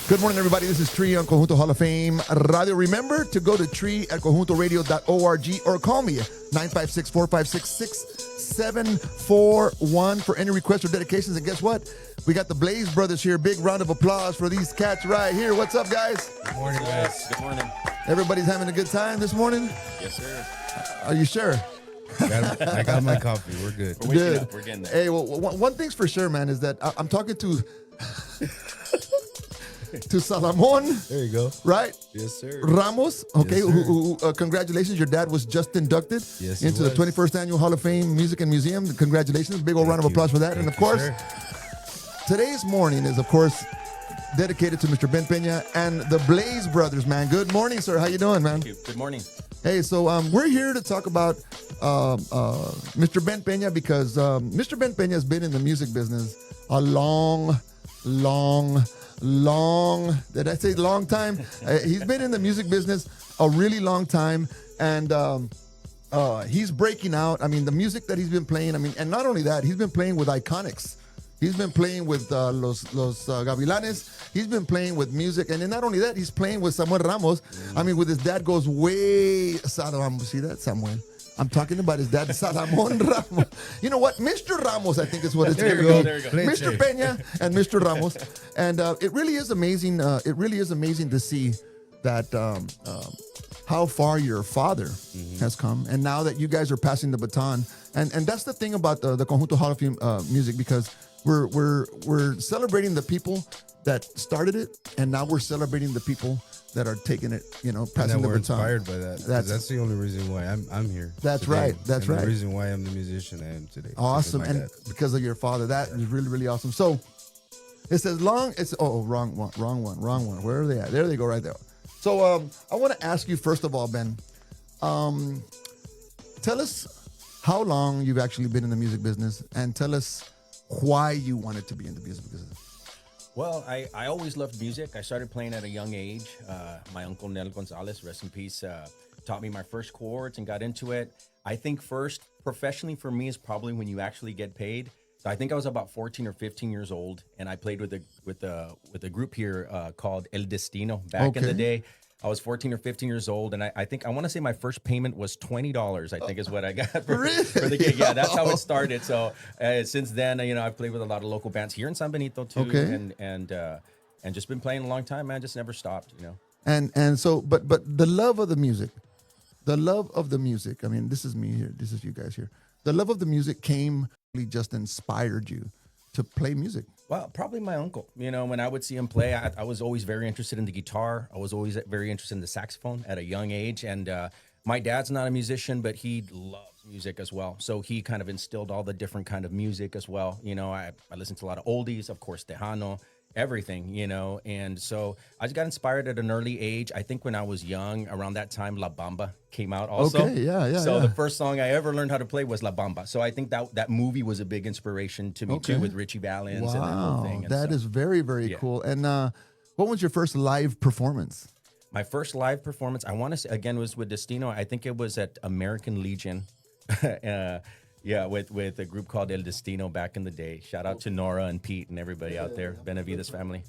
Good morning, everybody. This is Tree on Conjunto Hall of Fame Radio. Remember to go to tree at conjuntoradio.org or call me 956-456-6741 for any requests or dedications. And guess what? We got the Blaze Brothers here. Big round of applause for these cats right here. What's up, guys? Good morning, guys. Good morning. Everybody's having a good time this morning? Yes, sir. Are you sure? I got my coffee. We're good. We're waking up. We're getting there. Hey, well, one thing's for sure, man, is that I'm talking to Salomon. There you go. Right? Yes, sir. Ramos, okay, Yes, sir. who congratulations. Your dad was just inducted Yes, he into the was. 21st Annual Hall of Fame Music and Museum. Congratulations. Big old round of Thank you. applause for that. And Thank of you, course, sir. today's morning is, of course, dedicated to Mr. Ben Pena and the Blaze Brothers, man. Good morning, sir. How you doing, man? Thank you. Good morning. Hey, so we're here to talk about Mr. Ben Pena because Mr. Ben Pena has been in the music business a long, did I say long time? He's been in the music business a really long time, and he's breaking out. I mean, the music that he's been playing, and not only that, he's been playing with iconics. He's been playing with los Gavilanes. He's been playing with music. And then not only that, he's playing with Samuel Ramos. I mean, with his dad goes way... See that, Samuel? I'm talking about his dad, Salomon Ramos. You know what? Mr. Ramos, I think is what it's There going you to go. be. There you go. Mr. Pena and Mr. Ramos. And it really is amazing. It really is amazing to see that how far your father has come. And now that you guys are passing the baton. And that's the thing about the Conjunto Hall of Fame music, because we're celebrating the people that started it, and now we're celebrating the people that are taking it, passing And the we're baton. inspired by that. That's the only reason why I'm here. That's today. right. That's and right. The reason why I'm the musician I am today. Awesome. Because of my And dad. because of your father. That is really, really awesome. So it says wrong one. Where are they at? There they go, right there. So I want to ask you, first of all, Ben, tell us how long you've actually been in the music business, and tell us why you wanted to be in the music business. Well, I always loved music. I started playing at a young age. My uncle Nel Gonzalez, rest in peace, taught me my first chords and got into it. I think first, professionally for me, is probably when you actually get paid. So I think I was about 14 or 15 years old, and I played with a group here called El Destino back in the day. I was 14 or 15 years old, and I think I want to say my first payment was $20. I think is what I got for the gig. Yeah, that's how it started. So since then, I've played with a lot of local bands here in San Benito too, Okay. and just been playing a long time, man. Just never stopped, And so, but the love of the music, I mean, this is me here. This is you guys here. The love of the music just inspired you to play music. Well, probably my uncle. When I would see him play, I was always very interested in the guitar. I was always very interested in the saxophone at a young age. And my dad's not a musician, but he loves music as well. So he kind of instilled all the different kind of music as well. I listened to a lot of oldies, of course, Tejano, everything, And so I just got inspired at an early age. I think when I was young, around that time, La Bamba came out also. Okay, yeah. So the first song I ever learned how to play was La Bamba. So I think that movie was a big inspiration to me too, with Richie Valens and that whole thing. And That is very, very cool. And what was your first live performance? My first live performance, I want to say, again, was with Destino. I think it was at American Legion. With a group called El Destino back in the day. Shout out to Nora and Pete and everybody out there. Benavides family.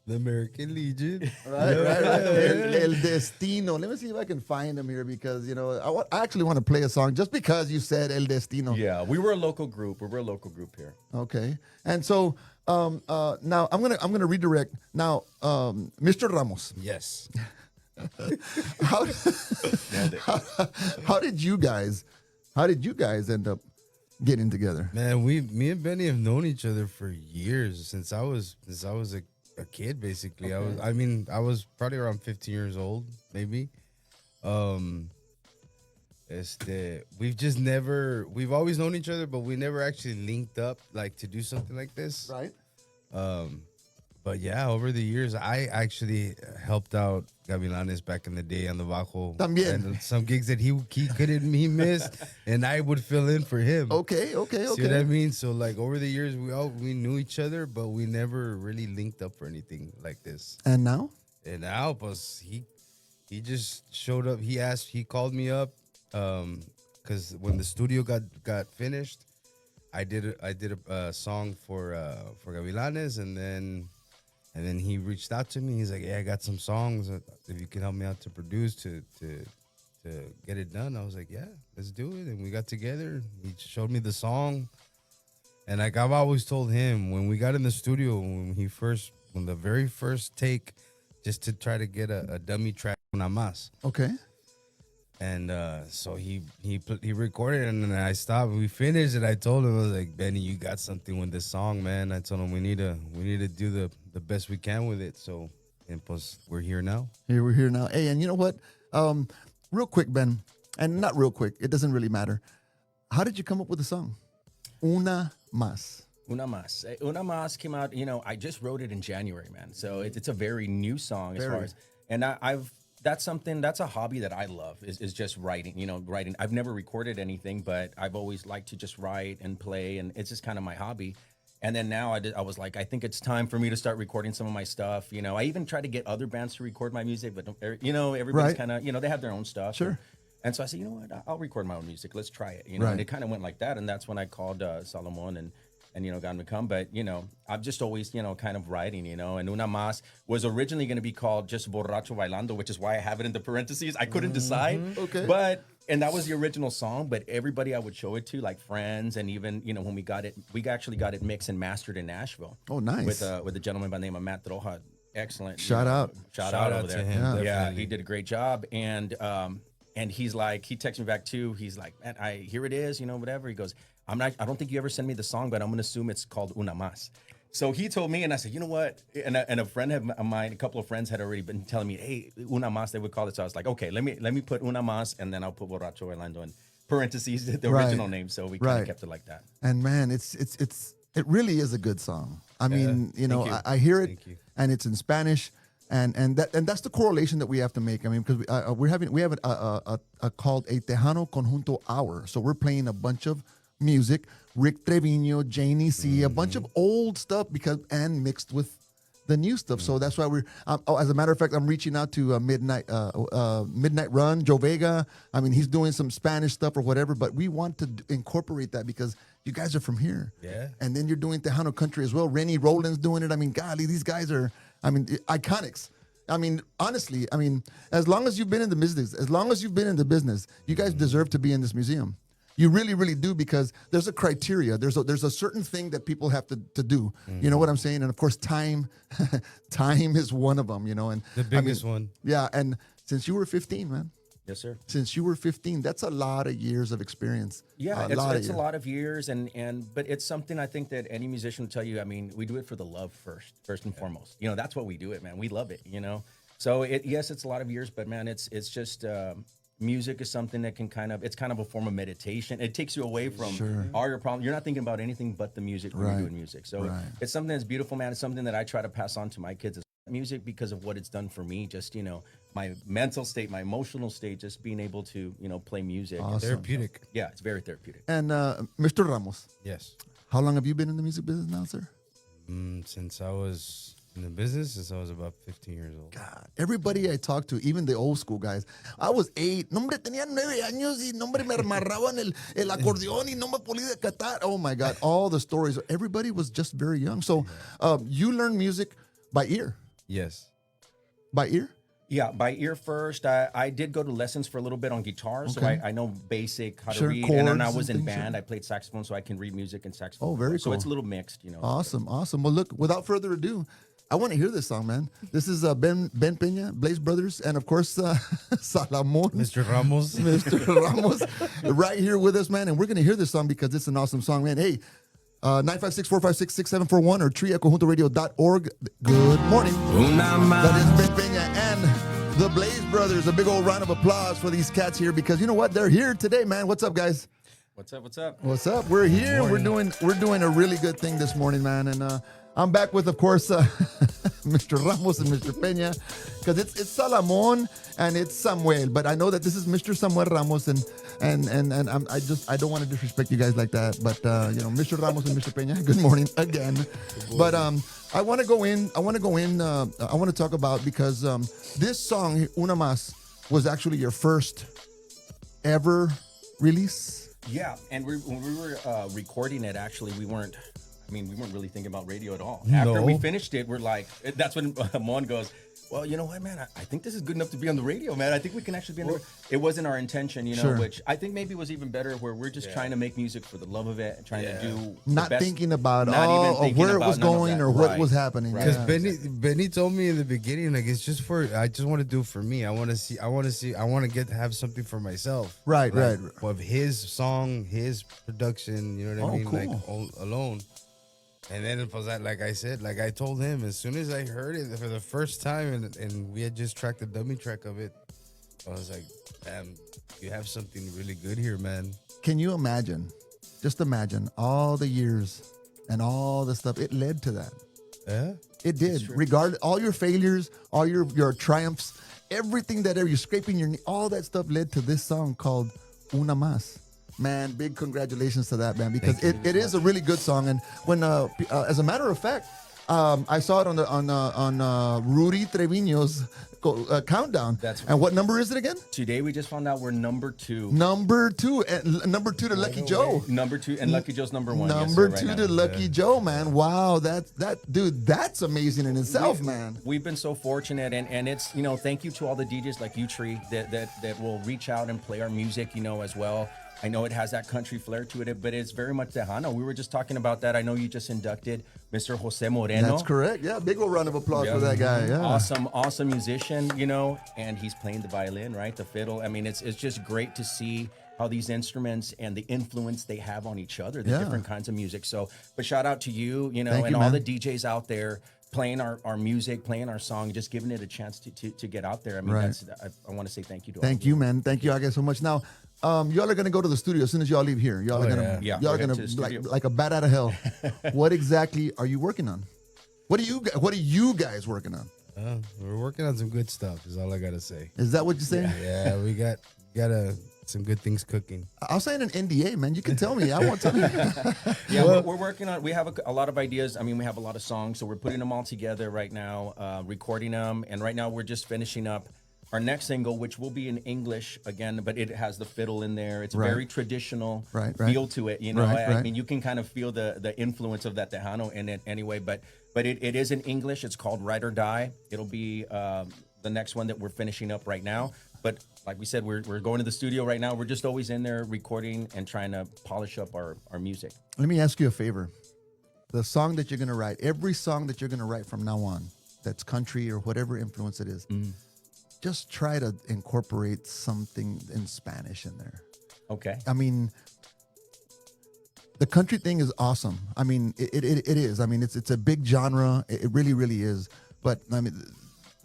The American Legion. Right. El Destino. Let me see if I can find them here, because I actually want to play a song just because you said El Destino. Yeah, we were a local group. We were a local group here. Okay. And so now I'm gonna redirect now, Mr. Ramos. Yes. How did you guys end up getting together? Man, me and Benny have known each other for years, since I was a kid, basically. Okay. I was probably around 15 years old, maybe. We've always known each other, but we never actually linked up like to do something like this. Right. But yeah, over the years, I actually helped out Gavilanes back in the day on the Bajo. También. And some gigs that he missed, and I would fill in for him. Okay. See what I mean? So like over the years, we knew each other, but we never really linked up for anything like this. And now? And now, he just showed up. He called me up, because when the studio got finished, I did a song for Gavilanes, and then And then he reached out to me. He's like, "Yeah, I got some songs. If you can help me out to produce to get it done." I was like, "Yeah, let's do it." And we got together. He showed me the song. And like I've always told him, when we got in the studio, when the very first take, just to try to get a dummy track, una más. Okay. And so he recorded it, and then I stopped. We finished it. I told him, I was like, "Benny, you got something with this song, man." I told him we need to do the best we can with it. So, and plus, we're here now. We're here now. Hey, and you know what? Real quick, Ben, and not real quick. It doesn't really matter. How did you come up with the song? Una más. Una Más. Una Más came out, I just wrote it in January, man. So it's a very new song as far as, and that's a hobby that I love is just writing, writing. I've never recorded anything, but I've always liked to just write and play, and it's just kind of my hobby. And then now I was like, I think it's time for me to start recording some of my stuff. I even tried to get other bands to record my music, but everybody's kind of, they have their own stuff. Sure. And so I said, you know what, I'll record my own music. Let's try it. Right. And it kind of went like that. And that's when I called Salomon and got him to come. But, I've just always, kind of writing, and Una Más was originally going to be called just Borracho Bailando, which is why I have it in the parentheses. I couldn't decide. Okay. And that was the original song, but everybody I would show it to, like friends, and even, when we got it, we actually got it mixed and mastered in Nashville. Oh, nice. With a gentleman by the name of Matt Droja. Excellent. Shout out. Shout out over to there. him. Yeah, he did a great job. And he's like, he texted me back too. He's like, "Man, here it is, whatever." He goes, I don't think you ever send me the song, but I'm going to assume it's called Una Más. So he told me, and I said, you know what? And a friend of mine, a couple of friends had already been telling me, hey, Una Más, they would call it. So I was like, okay, let me put Una Más, and then I'll put Borracho Bailando in parentheses, the original name. So we kind of kept it like that. And man, it really is a good song. I mean, I hear it, and it's in Spanish. And that's the correlation that we have to make. I mean, because we have a called a Tejano Conjunto Hour. So we're playing a bunch of music, Rick Trevino, Janie C, a bunch of old stuff and mixed with the new stuff. So that's why we're. As a matter of fact, I'm reaching out to Midnight Run, Joe Vega. I mean, he's doing some Spanish stuff or whatever, but we want to incorporate that because you guys are from here. Yeah. And then you're doing Tejano country as well. Rennie Roland's doing it. I mean, golly, these guys are. I mean, iconics. I mean, honestly, as long as you've been in the business, you guys deserve to be in this museum. You really, really do, because there's a criteria. There's a certain thing that people have to do. You know what I'm saying? And of course, time is one of them. And the biggest one. Yeah, and since you were 15, man. Yes, sir. Since you were 15, that's a lot of years of experience. Yeah, it's a lot of years, but it's something I think that any musician will tell you. I mean, we do it for the love first and foremost. That's what we do it, man. We love it, So yes, it's a lot of years, but man, it's just music is something that it's kind of a form of meditation. It takes you away from all your problems. You're not thinking about anything but the music when you're doing music. So it's something that's beautiful, man. It's something that I try to pass on to my kids. Music, because of what it's done for me, just my mental state, my emotional state, just being able to play music. Awesome. Therapeutic. Yeah, it's very therapeutic. And Mr. Ramos, Yes. how long have you been in the music business now, sir? Since I was in the business, since I was about 15 years old. God, everybody I talk to, even the old school guys, I was 8. Nombre, tenía 9 años y nombre me amarraban el acordeón y no me podía cantar. Oh my God, all the stories. Everybody was just very young. So you learned music by ear. Yes. By ear? Yeah, by ear first. I did go to lessons for a little bit on guitar, so I know basic how to read. And then I was in band. I played saxophone, so I can read music and saxophone. Oh, very cool. So it's a little mixed, Awesome. Well, look, without further ado, I want to hear this song, man. This is Ben Peña, Blaze Brothers, and of course, Salomon. Mr. Ramos. Mr. Ramos, right here with us, man. And we're going to hear this song because it's an awesome song, man. Hey, 956-456-6741 or treeconjuntoradio.org. Good morning. That is Ben Peña and the Blaze Brothers. A big old round of applause for these cats here because you know what? They're here today, man. What's up, guys? What's up? What's up? We're here. We're doing a really good thing this morning, man. And I'm back with, of course, Mr. Ramos and Mr. Peña, because it's Salomon and it's Samuel. But I know that this is Mr. Samuel Ramos, and I don't want to disrespect you guys like that. But Mr. Ramos and Mr. Peña, good morning again. But I want to go in. I want to talk about, because this song Una Más was actually your first ever release. Yeah, and when we were recording it, actually, we weren't. mean, we weren't really thinking about radio at all. No. After we finished it, we're like, that's when Mon goes, well, you know what, man? I think this is good enough to be on the radio, man. I think we can actually be on the radio. It wasn't our intention, you know, Sure. which I think maybe was even better, where we're just trying to make music for the love of it and trying to do the Not best, thinking about not even thinking where it about was none of going that. or what Right. was happening. Right. Because Yeah. Benny told me in the beginning, like, it's just I just want to do it for me. I want to get to have something for myself. Right, like, right. Of his song, his production, you know what I mean? cool. Like, alone. And then it was that, like I said, like I told him, as soon as I heard it for the first time, and we had just tracked the dummy track of it, I was like, damn, you have something really good here, man. Can you imagine? Just imagine all the years and all the stuff. It led to that. Yeah. It did. Regardless, all your failures, all your triumphs, everything that you're scraping your knee, all that stuff led to this song called Una Más. Man, big congratulations to that, man, because it is a really good song. And when, as a matter of fact, I saw it on Rudy Trevino's countdown. And what number is it again? Today we just found out we're number 2. Number 2, and number 2 to Lucky Joe. Number 2, and Lucky Joe's number 1. Number yes, sir, 2 right to now. Lucky Joe, man. Wow, dude, that's amazing in itself, man. We've been so fortunate, and it's, you know, thank you to all the DJs like you, Tree, that will reach out and play our music, you know, as well. I know it has that country flair to it, but it's very much Tejano. We were just talking about that. I know you just inducted Mr. Jose Moreno. That's correct. Yeah, big old round of applause Yeah. for that guy. Yeah. Awesome musician, you know, and he's playing the violin, right? The fiddle. I mean, it's just great to see how these instruments and the influence they have on each other, the Yeah. different kinds of music. So, but shout out to you, you know, Thank and you, all man. the DJs out there playing our music, playing our song, just giving it a chance to get out there. I mean, Right. I want to say thank you to all Thank of you, man. Thank you, I guess so much. Now, y'all are gonna go to the studio as soon as y'all leave here. Y'all are gonna, yeah. Yeah, y'all are we're gonna headed to the studio. like a bat out of hell. What exactly are you working on? What are you guys working on? We're working on some good stuff, is all I got to say. Is that what you're saying? Yeah, we got some good things cooking. I'll sign an NDA, man. You can tell me. I won't tell you. Yeah, we're working on. We have a lot of ideas. I mean, we have a lot of songs, so we're putting them all together right now, recording them, and right now we're just finishing up our next single, which will be in English again, but it has the fiddle in there. It's Right. very traditional Right. feel to it. You know, Right, I right. mean, you can kind of feel the influence of that Tejano in it anyway. But it is in English. It's called Ride or Die. It'll be the next one that we're finishing up right now. But like we said, we're going to the studio right now. We're just always in there recording and trying to polish up our music. Let me ask you a favor. The song that you're gonna write, every song that you're gonna write from now on, that's country or whatever influence it is, just try to incorporate something in Spanish in there. Okay. I mean, the country thing is awesome. I mean, it is. I mean, it's a big genre. It really, really is. But I mean,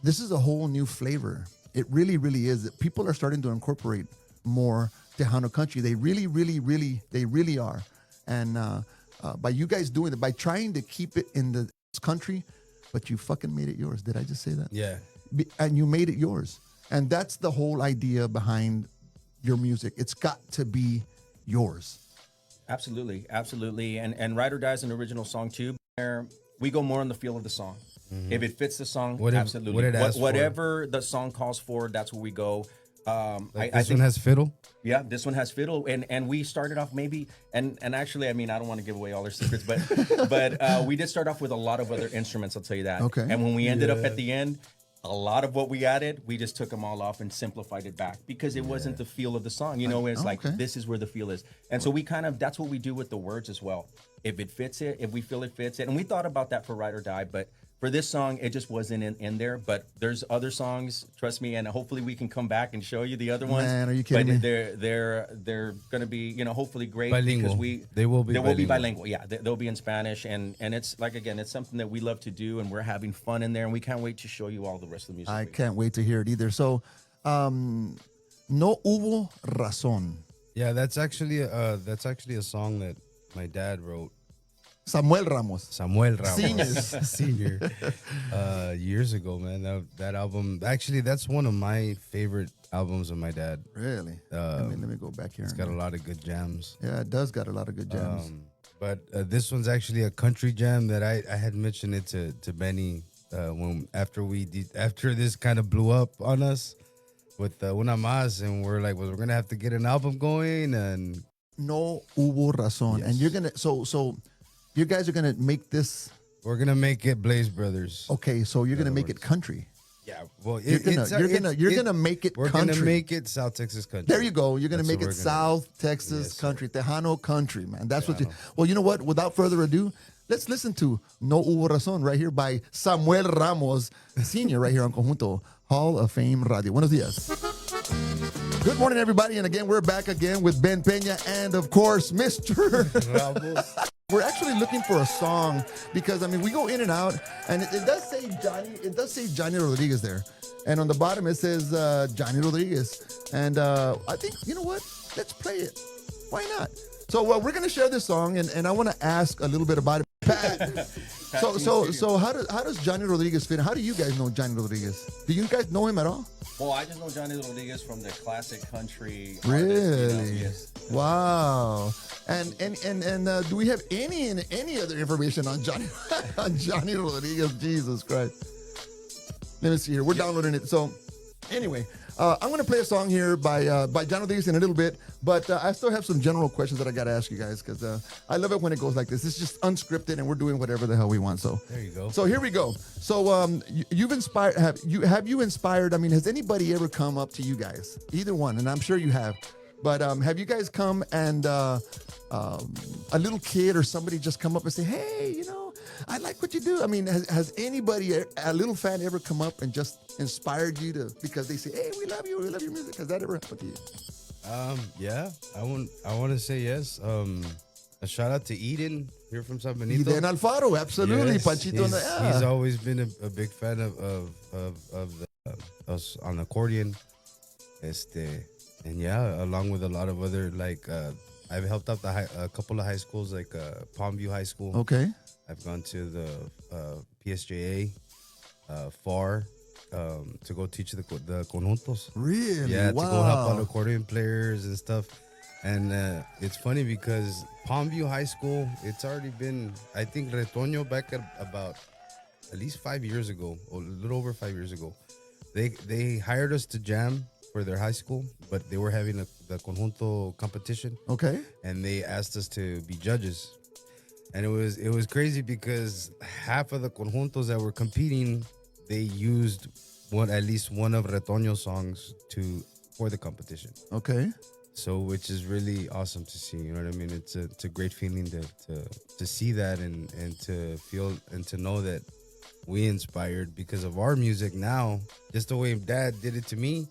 this is a whole new flavor. It really, really is. People are starting to incorporate more Tejano country. They really are. And by you guys doing it, by trying to keep it in the country, but you fucking made it yours. Did I just say that? Yeah. And you made it yours. And that's the whole idea behind your music. It's got to be yours. Absolutely. And Ride or Die is an original song too. Where we go more on the feel of the song. If it fits the song, absolutely. what it asks for. Whatever the song calls for, that's where we go. This one has fiddle. Yeah, this one has fiddle, and we started off maybe, and actually, I mean, I don't want to give away all our secrets, but we did start off with a lot of other instruments. I'll tell you that. Okay. And when we ended up at the end, a lot of what we added, we just took them all off and simplified it back because it wasn't the feel of the song. You know, it's like okay. this is where the feel is, and so we that's what we do with the words as well. If it fits it, if we feel it fits it, and we thought about that for Ride or Die, but for this song, it just wasn't in there. But there's other songs, trust me, and hopefully we can come back and show you the other ones. Man, are you kidding me? They're going to be, you know, hopefully great Bilingual. because They will be bilingual. Yeah, they'll be in Spanish, and it's like again, it's something that we love to do, and we're having fun in there, and we can't wait to show you all the rest of the music. I can't wait to hear it either. So, no hubo razón. Yeah, that's actually a song that my dad wrote. Samuel Ramos. Samuel Ramos, Senior. senior, years ago, man. That album, actually, that's one of my favorite albums of my dad. Really? let me go back here. It's got a lot of good jams. Yeah, it does got a lot of good jams. But this one's actually a country jam that I had mentioned it to Benny after this kind of blew up on us with Una Más, and we're like, well, we're gonna have to get an album going, and No hubo razón. Yes. And you're gonna so You guys are gonna make this. We're gonna make it Blaze Brothers. Okay, so you're gonna make it words. country. Yeah, well, You're gonna make it We're country. gonna make it South Texas country. There you go. You're gonna That's make what it we're gonna South Texas Yes, country, Tejano country, man. That's what you. Tejano. Well, you know what? Without further ado, let's listen to No Hubo Razón right here by Samuel Ramos Senior right here on Conjunto Hall of Fame Radio. Buenos días. Good morning, everybody, and again we're back again with Ben Peña and of course Mr. Ramos. We're actually looking for a song because I mean we go in and out, and it does say Johnny. It does say Johnny Rodriguez there, and on the bottom it says Johnny Rodriguez. And I think you know what? Let's play it. Why not? So we're gonna share this song, and I want to ask a little bit about it. Pat, so how does Johnny Rodriguez fit? How do you guys know Johnny Rodriguez? Do you guys know him at all? Well, I just know Johnny Rodriguez from the classic country. Really? Yes. Wow. And do we have any other information on Johnny on Johnny Rodriguez? Jesus Christ. Let me see here. We're downloading it. So anyway, I'm going to play a song here by Johnny Rodriguez in a little bit, but I still have some general questions that I got to ask you guys because I love it when it goes like this. It's just unscripted and we're doing whatever the hell we want. So There you go. So here we go. So you've inspired. Have you inspired? I mean, has anybody ever come up to you guys? Either one, and I'm sure you have. But have you guys come and a little kid or somebody just come up and say, "Hey, you know, I like what you do." I mean, has anybody, a little fan, ever come up and just inspired you to because they say, "Hey, we love you. We love your music." Has that ever happened to you? Yeah, I want to say yes. A shout out to Eden here from San Benito. Eden Alfaro, absolutely. Yes, Panchito on the he's always been a big fan of us on accordion. And yeah, along with a lot of other I've helped out a couple of high schools like Palmview High School. Okay. I've gone to the PSJA, FAR, to go teach the conjuntos. Really? Yeah, Wow. to go help out accordion players and stuff. And it's funny because Palmview High School, it's already been, I think, Retoño back at least 5 years ago, or a little over 5 years ago. They hired us to jam for their high school, but they were having the Conjunto competition. Okay. And they asked us to be judges. And it was crazy because half of the conjuntos that were competing, they used at least one of Retoño's songs for the competition. Okay. So, which is really awesome to see. You know what I mean? It's a great feeling to see that and to feel and to know that we inspired because of our music now. Just the way Dad did it to me,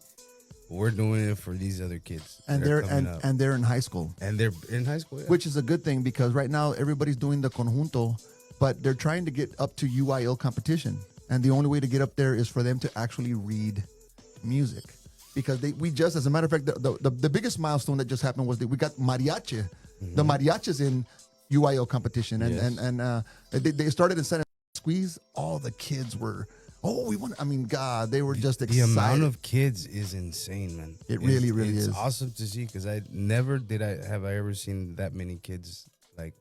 we're doing it for these other kids. And they're in high school. And they're in high school, yeah. Which is a good thing because right now everybody's doing the conjunto, but they're trying to get up to UIL competition. And the only way to get up there is for them to actually read music. Because as a matter of fact, the biggest milestone that just happened was that we got mariachi. Mm-hmm. The mariachis in UIL competition. And they started in San Squeeze. All the kids were, we want, I mean, God, they were just excited. The amount of kids is insane, man. It really is. It's awesome to see because I ever seen that many kids like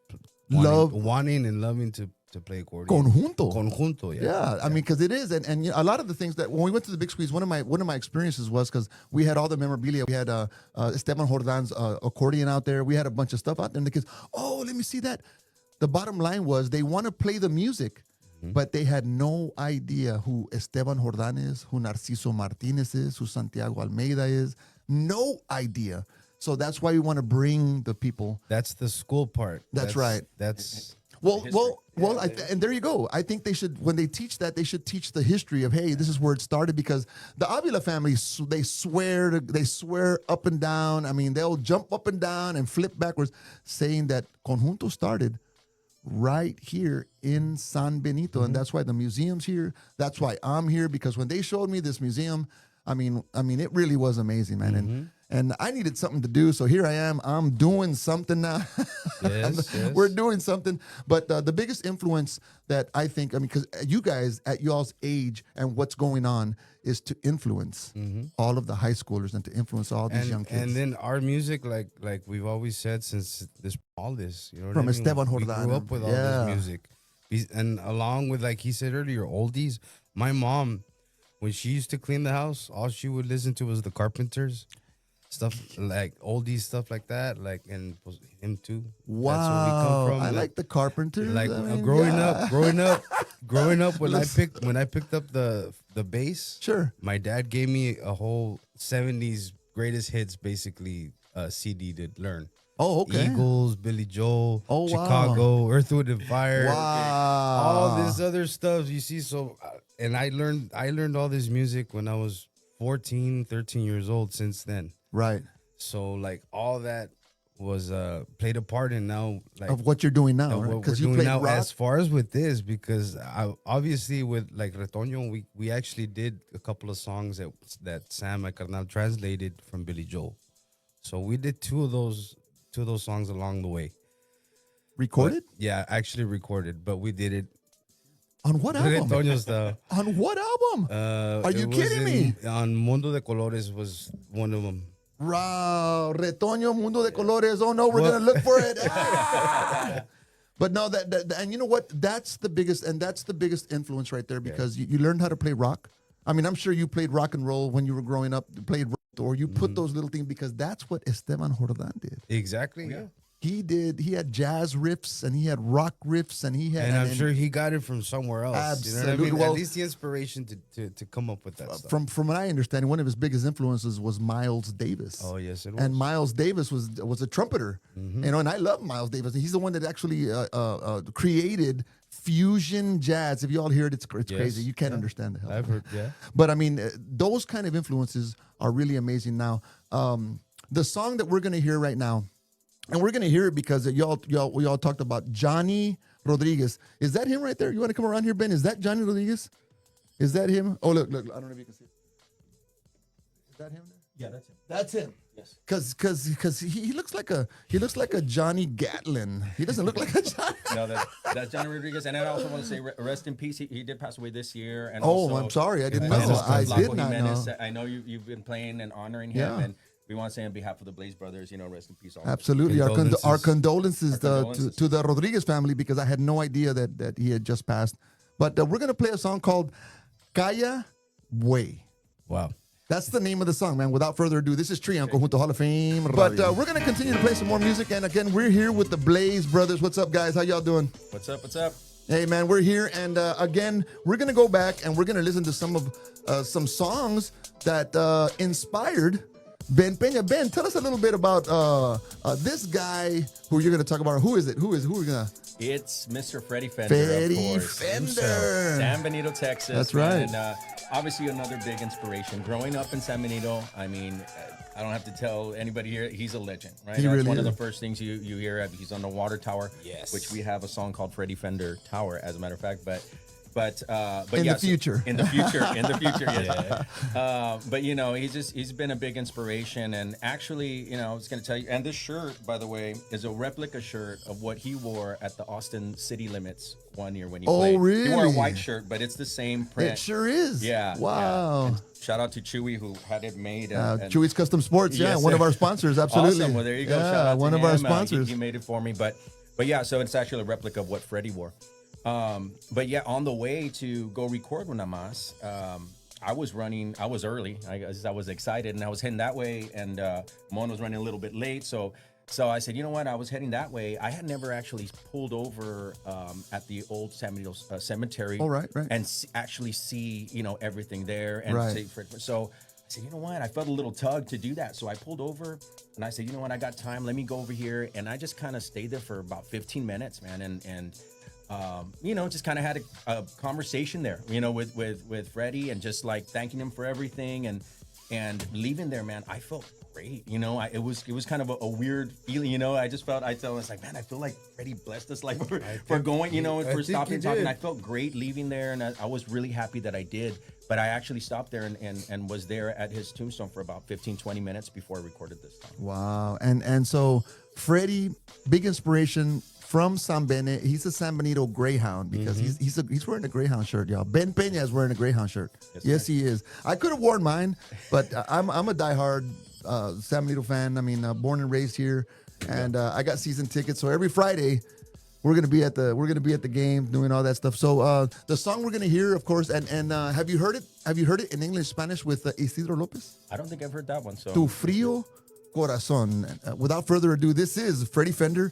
wanting and loving to play accordion. Conjunto, yeah. Yeah, I mean, because it is, and you know, a lot of the things that when we went to the Big Squeeze, one of my experiences was because we had all the memorabilia. We had Esteban Jordan's accordion out there. We had a bunch of stuff out there, and the kids, let me see that. The bottom line was they want to play the music, but they had no idea who Esteban Jordan is, who Narciso Martinez is, who Santiago Almeida is. No idea. So that's why we want to bring the people. That's the school part. That's right. That's and there you go. I think they should, when they teach that, they should teach the history of, hey, this is where it started, because the Avila family, they swear up and down. I mean, they'll jump up and down and flip backwards, saying that Conjunto started right here in San Benito, and that's why the museum's here. That's why I'm here, because when they showed me this museum, I mean, it really was amazing, man. And I needed something to do, so here I am. I'm doing something now. Yes. We're doing something. But the biggest influence that I think, I mean, because you guys at y'all's age and what's going on is to influence all of the high schoolers and to influence all these young kids. And then our music, like we've always said since all this, you know, From what I mean? Esteban We Jordan. grew up with all this music, and along with, like he said earlier, oldies. My mom, when she used to clean the house, all she would listen to was the Carpenters. stuff like oldies, stuff like that. Like, and him too. Wow. That's where we come from. I like the Carpenters. Like I mean, growing yeah. up, when I picked up the bass. Sure. My dad gave me a whole 70s greatest hits, basically CD to learn. Oh, okay. Eagles, Billy Joel, Oh, wow. Chicago, Earth, Wind and Fire. Wow. All this other stuff you see. So, and I learned all this music when I was 14, 13 years old. Since then, Right. so like all that was played a part in now, like Of what you're doing now, right? what we're Because you doing played now. rock. As far as with this, because I obviously with like Retoño, we actually did a couple of songs that Sam, my carnal, translated from Billy Joel. So we did two of those songs along the way. Recorded? But, yeah, actually recorded, but we did it On what album? Retoño style. On what album? Are you It was kidding me? On Mundo de Colores was one of them. Wow, Retoño Mundo de Colores. Oh no, we're Well- gonna look for it. But no, that and you know what? That's the biggest influence right there because you learned how to play rock. I mean, I'm sure you played rock and roll when you were growing up. You played rock, or you put those little things because that's what Esteban Jordan did. Exactly. Yeah. He did. He had jazz riffs and he had rock riffs and he had. And I'm sure he got it from somewhere else. You know what I Absolutely. mean? Well- At least the inspiration to come up with that stuff. From what I understand, one of his biggest influences was Miles Davis. Oh, yes, it was. And Miles Davis was a trumpeter, you know, and I love Miles Davis. He's the one that actually created fusion jazz. If you all hear it, it's crazy. You can't understand the hell. I've heard, yeah. But I mean, those kind of influences are really amazing. Now, the song that we're gonna hear right now, and we're gonna hear it because we all talked about Johnny Rodriguez. Is that him right there? You want to come around here, Ben? Is that Johnny Rodriguez? Is that him? Oh, look! I don't know if you can see it. Is that him? Yeah, that's him. That's him. Yes. Because he looks like a Johnny Gatlin. He doesn't look like a Johnny. No, that's Johnny Rodriguez. And I also want to say rest in peace. He did pass away this year. And Oh, also, I'm sorry. I didn't uh, know. I Flaco did not Jimenez, know. I know you've been playing and honoring him. Yeah. And we want to say on behalf of the Blaze Brothers, rest in peace. Also. Absolutely. Our condolences, to the Rodriguez family because I had no idea that he had just passed. But we're going to play a song called Calla Way. Wow. That's the name of the song, man. Without further ado, this is Trion Conjunto Hall of Fame. But we're going to continue to play some more music. And again, we're here with the Blaze Brothers. What's up, guys? How y'all doing? What's up? What's up? Hey, man, we're here. And again, we're going to go back and we're going to listen to some songs that inspired Ben Peña. Ben, tell us a little bit about this guy who you're going to talk about. Who is it? Who are we going to? It's Mr. Freddy Fender, Freddy of course. Fender. San Benito, Texas. That's right. And obviously another big inspiration. Growing up in San Benito, I mean, I don't have to tell anybody here, he's a legend, right? He That's really one of is. the first things you hear. He's on the water tower, Yes. which we have a song called Freddy Fender Tower, as a matter of fact. But In yeah, the future. in the future, yes. But he's been a big inspiration, and actually, I was going to tell you. And this shirt, by the way, is a replica shirt of what he wore at the Austin City Limits one year when he played. really? He wore a white shirt, but it's the same print. It sure is. Yeah. Wow. Yeah. And shout out to Chewy who had it made. And Chewy's Custom Sports. Yeah, Yes, one sir. of our sponsors. Absolutely. Awesome. Well, there you go. Yeah, Shout out to one of our him. sponsors. He made it for me, but yeah. So it's actually a replica of what Freddie wore. But yeah, on the way to go record with Namas, I was early. I was excited, and I was heading that way, and Mon was running a little bit late, so I said, you know what? I was heading that way. I had never actually pulled over at the old San Benito cemetery. Oh, right. And actually see everything there, and Right. so I said, you know what? I felt a little tug to do that, so I pulled over, and I said, you know what? I got time. Let me go over here, and I just kind of stayed there for about 15 minutes, man, and just kind of had a conversation there, with Freddie, and just like thanking him for everything, and leaving there, man. I felt great, it was kind of a weird feeling, I just felt, I was like, man, I feel like Freddie blessed us, like for going, for stopping and talking. I felt great leaving there, and I was really happy that I did. But I actually stopped there and was there at his tombstone for about 15-20 minutes before I recorded this song. Wow. And so Freddie, big inspiration from San Bene. He's a San Benito Greyhound because he's wearing a Greyhound shirt, y'all. Ben Peña is wearing a Greyhound shirt. Yes, he is. I could have worn mine, but I'm a diehard San Benito fan. I mean, born and raised here, and I got season tickets. So every Friday, we're gonna be at the game doing all that stuff. So the song we're gonna hear, of course, and have you heard it? Have you heard it in English, Spanish with Isidro Lopez? I don't think I've heard that one. So Tu frío Corazón. Without further ado, this is Freddy Fender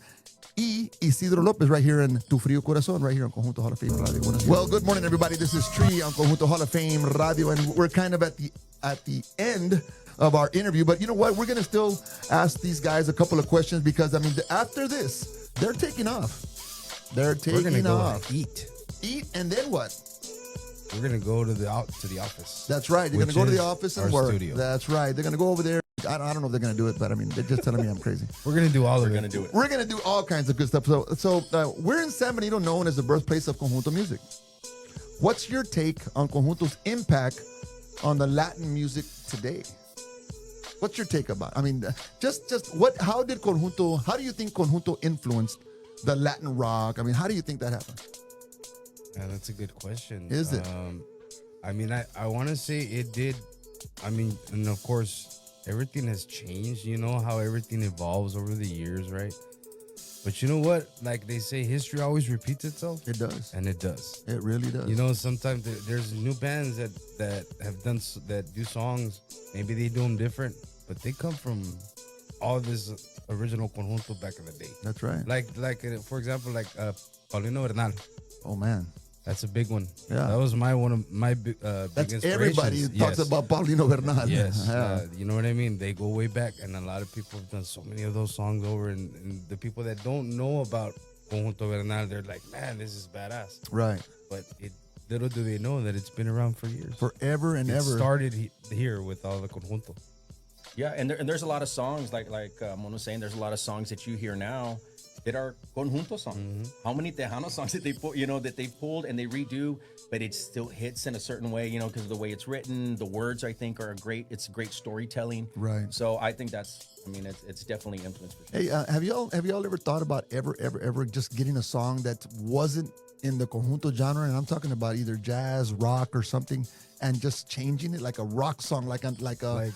y Isidro Lopez right here in Tu Frío Corazón, right here on Conjunto Hall of Fame Radio. Well, good morning, everybody. This is Tree on Conjunto Hall of Fame Radio, and we're kind of at the end of our interview. But you know what? We're going to still ask these guys a couple of questions because, I mean, after this, they're taking off. They're taking We're gonna go off. eat. Eat, and then what? We're gonna go to the office. That's right. They're going to go to the office and work. Studio. That's right. They're going to go over there. I don't know if they're going to do it, but I mean, they're just telling me I'm crazy. We're gonna do all of it. We're gonna do it. We're going to do all kinds of good stuff. So we're in San Benito, known as the birthplace of Conjunto music. What's your take on Conjunto's impact on the Latin music today? What's your take about? I mean, just what? How do you think Conjunto influenced the Latin rock? I mean, how do you think that happened? Yeah, that's a good question. Is it? I mean, I want to say it did. I mean, and of course, everything has changed. You know how everything evolves over the years, right? But you know what? Like they say, history always repeats itself. It does. And it does. It really does. You know, sometimes there's new bands that have done that do songs. Maybe they do them different, but they come from all this original Conjunto back in the day. That's right. Like for example, like Paulino Bernal. Oh man. That's a big one. Yeah. That was one of my big That's inspirations. everybody talks about Paulino Bernal. Yes. Yeah. You know what I mean? They go way back, and a lot of people have done so many of those songs over. And the people that don't know about Conjunto Bernal, they're like, man, this is badass. Right. But little do they know that it's been around for years. Forever and it ever. started here with all the Conjunto. Yeah, and there's a lot of songs like Mon was saying. There's a lot of songs that you hear now that are Conjunto songs. Mm-hmm. How many Tejano songs that they pulled and they redo, but it still hits in a certain way, you know, because of the way it's written. The words I think are great. It's great storytelling. Right. So I think it's definitely influenced for sure. Hey, have y'all ever thought about ever just getting a song that wasn't in the Conjunto genre, and I'm talking about either jazz, rock, or something, and just changing it like a rock song, like a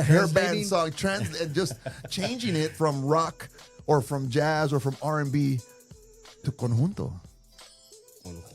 hair band song, and just changing it from rock or from jazz or from R&B to Conjunto?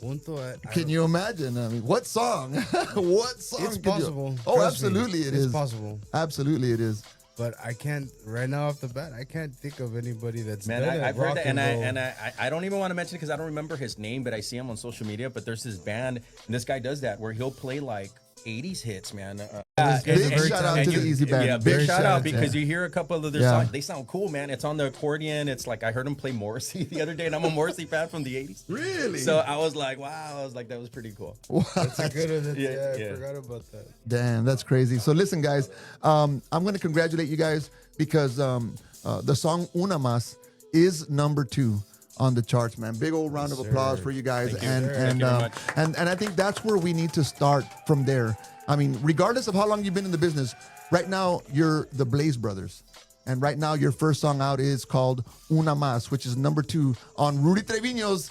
Conjunto. Can you imagine? I mean, what song? What song? It's possible. Oh, Trust me, absolutely, it is. It's possible. Absolutely, it is. But I can't right now off the bat. I can't think of anybody that's Man, done I've heard rock that, and and roll. I don't even want to mention it because I don't remember his name, but I see him on social media. But there's this band, and this guy does that where he'll play like 80s hits, man. Big shout out to the Easy Band. Yeah, Very big shout out yeah. because you hear a couple of their Yeah. songs. They sound cool, man. It's on the accordion. It's like I heard him play Morrissey the other day, and I'm a Morrissey fan from the 80s. Really? So I was like, wow. I was like, that was pretty cool. That's a good one. Yeah, I yeah. forgot about that. Damn, that's crazy. So listen, guys, I'm going to congratulate you guys because the song Una Más is #2 on the charts, man. Big old round of applause for you guys. Thank you. And Thank you very much. and I think that's where we need to start from there. I mean, regardless of how long you've been in the business, right now you're the Blaze Brothers. And right now your first song out is called Una Más, which is #2 on Rudy Trevino's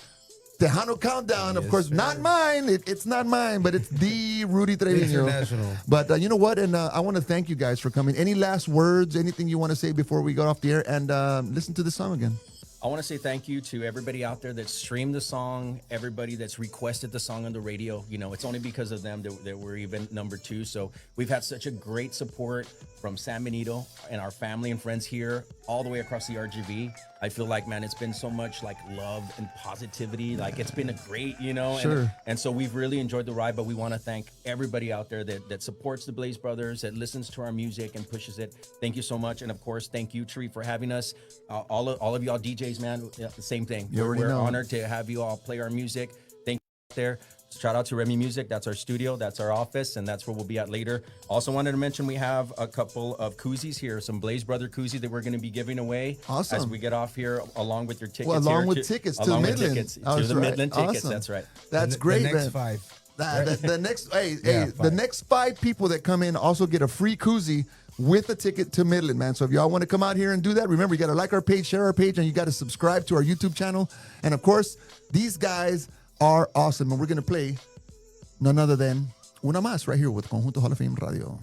Tejano Countdown. Of Yes, course, sir. not mine. It's not mine, but it's the Rudy Trevino. International. But you know what? And I want to thank you guys for coming. Any last words, anything you want to say before we go off the air and listen to the song again? I want to say thank you to everybody out there that streamed the song, everybody that's requested the song on the radio. You know, it's only because of them that we're even #2. So we've had such a great support from San Benito and our family and friends here all the way across the RGV. I feel like, man, it's been so much like love and positivity. Like it's been a great, you know, Sure. and so we've really enjoyed the ride, but we want to thank everybody out there that supports the Blaze Brothers, that listens to our music and pushes it. Thank you so much. And of course, thank you, Tree, for having us. All of y'all DJs, man, yeah, the same thing. You already We're know. honored to have you all play our music. Thank you there. Shout out to Remy Music. That's our studio. That's our office. And that's where we'll be at later. Also wanted to mention we have a couple of koozies here, some Blaze Brother koozies that we're going to be giving away Awesome. as we get off here, along with your tickets. Well, along here with tickets to the along with Midland. tickets to That's the right. Midland tickets. Awesome. That's right. That's The great, next man. 5. The next, the five. next 5 people that come in also get a free koozie with a ticket to Midland, man. So if y'all want to come out here and do that, remember you got to like our page, share our page, and you got to subscribe to our YouTube channel. And of course, these guys are awesome, and we're gonna play none other than Una Más right here with Conjunto Hall of Fame Radio.